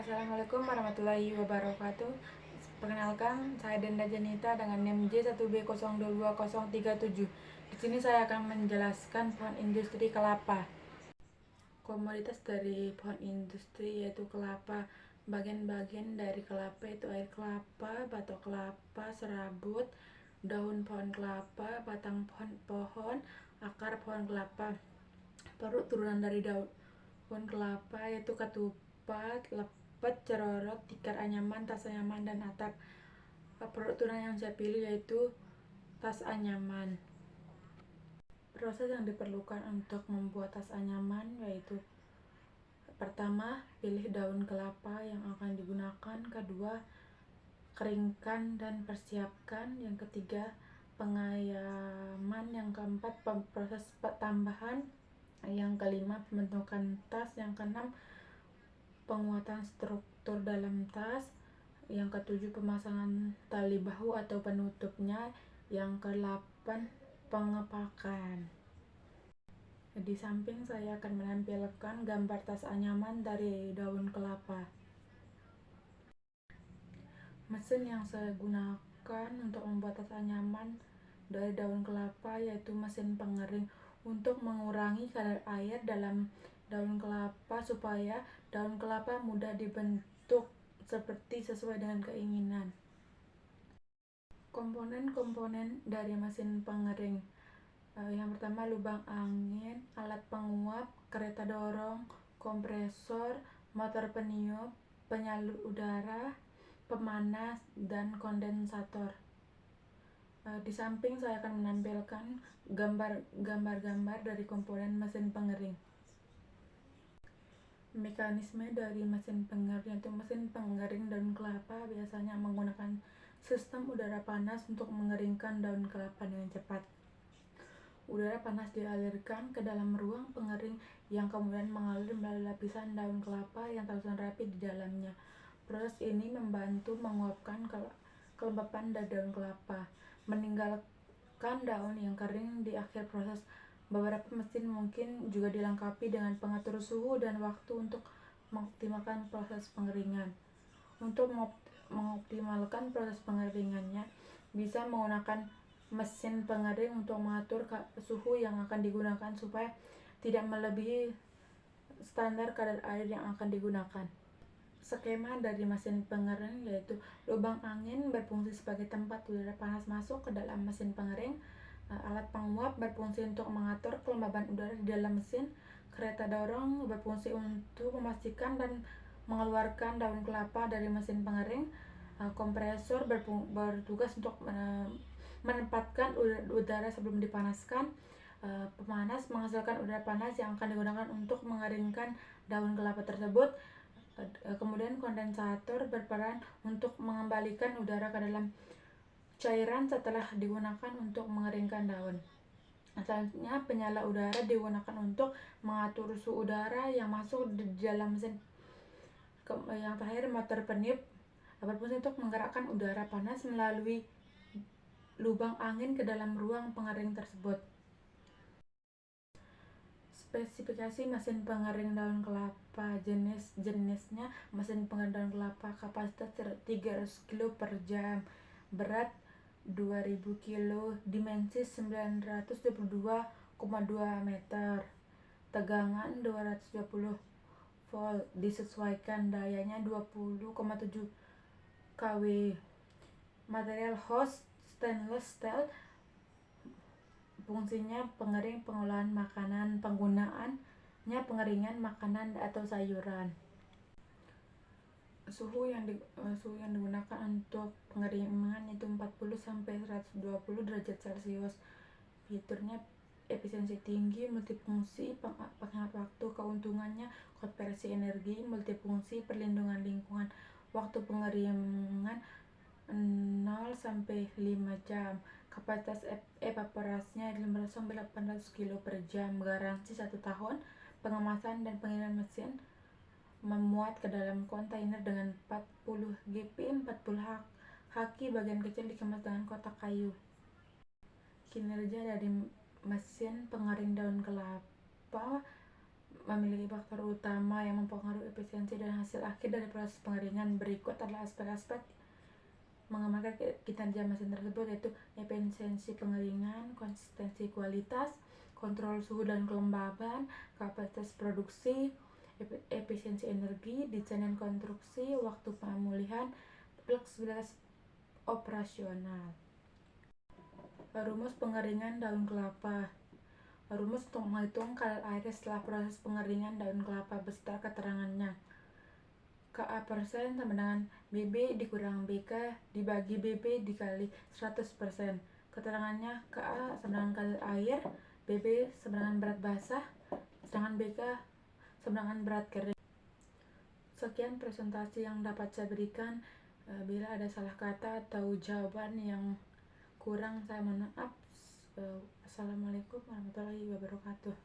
Assalamualaikum warahmatullahi wabarakatuh. Perkenalkan, saya Denda Janita dengan NIM J1B0222037. Di sini saya akan menjelaskan pohon industri kelapa. Komoditas dari pohon industri yaitu kelapa. Bagian-bagian dari kelapa itu air kelapa, batok kelapa, serabut, daun pohon kelapa, batang pohon, akar pohon kelapa. Perut turunan dari daun kelapa yaitu ketupat, lepet, cerorot, tikar anyaman, tas anyaman, dan atap. Produk turunan yang saya pilih yaitu tas anyaman. Proses yang diperlukan untuk membuat tas anyaman yaitu: pertama, pilih daun kelapa yang akan digunakan. Kedua, keringkan dan persiapkan. Yang ketiga, pengayaman. Yang keempat, proses tambahan. Yang kelima, pembentukan tas. Yang keenam, penguatan struktur dalam tas. Yang ketujuh, pemasangan tali bahu atau penutupnya. Yang kedelapan, pengepakan. Di samping saya akan menampilkan gambar tas anyaman dari daun kelapa. Mesin yang saya gunakan untuk membuat tas anyaman dari daun kelapa yaitu mesin pengering, untuk mengurangi kadar air dalam daun kelapa supaya daun kelapa mudah dibentuk sesuai dengan keinginan. Komponen-komponen dari mesin pengering: yang pertama, lubang angin, alat penguap, kereta dorong, kompresor, motor peniup, penyalur udara, pemanas, dan kondensator. Di samping saya akan menampilkan gambar-gambar dari komponen mesin pengering. Mekanisme dari mesin pengering yaitu mesin pengering daun kelapa biasanya menggunakan sistem udara panas untuk mengeringkan daun kelapa dengan cepat. Udara panas dialirkan ke dalam ruang pengering yang kemudian mengalir melalui lapisan daun kelapa yang tersusun rapi di dalamnya. Proses ini membantu menguapkan kelembapan dari daun kelapa, meninggalkan daun yang kering di akhir proses. Beberapa mesin mungkin juga dilengkapi dengan pengatur suhu dan waktu untuk mengoptimalkan proses pengeringan. Untuk mengoptimalkan proses pengeringannya, bisa menggunakan mesin pengering untuk mengatur suhu yang akan digunakan supaya tidak melebihi standar kadar air yang akan digunakan. Skema dari mesin pengering yaitu: lubang angin berfungsi sebagai tempat udara panas masuk ke dalam mesin pengering. Alat penguap berfungsi untuk mengatur kelembaban udara di dalam mesin. Kereta dorong berfungsi untuk memastikan dan mengeluarkan daun kelapa dari mesin pengering. Kompresor bertugas untuk menempatkan udara sebelum dipanaskan. Pemanas menghasilkan udara panas yang akan digunakan untuk mengeringkan daun kelapa tersebut. Kemudian kondensator berperan untuk mengembalikan udara ke dalam cairan setelah digunakan untuk mengeringkan daun. Selanjutnya, penyala udara digunakan untuk mengatur suhu udara yang masuk di dalam mesin. Yang terakhir, motor peniup berfungsi untuk menggerakkan udara panas melalui lubang angin ke dalam ruang pengering tersebut. Spesifikasi mesin pengering daun kelapa: jenisnya mesin pengering daun kelapa, kapasitas 300 kg per jam, berat 2000 kg, dimensi 922,2 meter, tegangan 220 volt, disesuaikan dayanya 20,7 kW. Material host stainless steel, fungsinya pengering pengolahan makanan, penggunaannya pengeringan makanan atau sayuran. Suhu yang digunakan untuk pengeringan itu 40 sampai 120 derajat Celcius. Fiturnya: efisiensi tinggi, multifungsi, penghemat waktu. Keuntungannya: konversi energi, multifungsi, perlindungan lingkungan. Waktu pengeringan 0 sampai 5 jam. Kapasitas evaporasinya 500 sampai 800 kg per jam. Garansi 1 tahun. Pengemasan dan pengiriman mesin memuat ke dalam kontainer dengan 40 GP, 40 haki. Bagian kecil dikemas dengan kotak kayu. Kinerja dari mesin pengering daun kelapa memiliki faktor utama yang mempengaruhi efisiensi dan hasil akhir dari proses pengeringan. Berikut adalah aspek-aspek mengamankan kinerja mesin tersebut, yaitu efisiensi pengeringan, konsistensi kualitas, kontrol suhu dan kelembaban, kapasitas produksi, efisiensi energi, desain dan konstruksi, waktu pemulihan, fleksibilitas operasional. Rumus pengeringan daun kelapa. Rumus untuk menghitung kadar air setelah proses pengeringan daun kelapa beserta keterangannya. Ka persen sama dengan BB dikurang BK dibagi BB dikali 100%. Keterangannya Ka sama dengan kadar air, BB sama dengan berat basah, sedangkan BK sama dengan berat kering. Sekian presentasi yang dapat saya berikan. Bila ada salah kata atau jawaban yang kurang, saya mohon maaf. Assalamualaikum warahmatullahi wabarakatuh.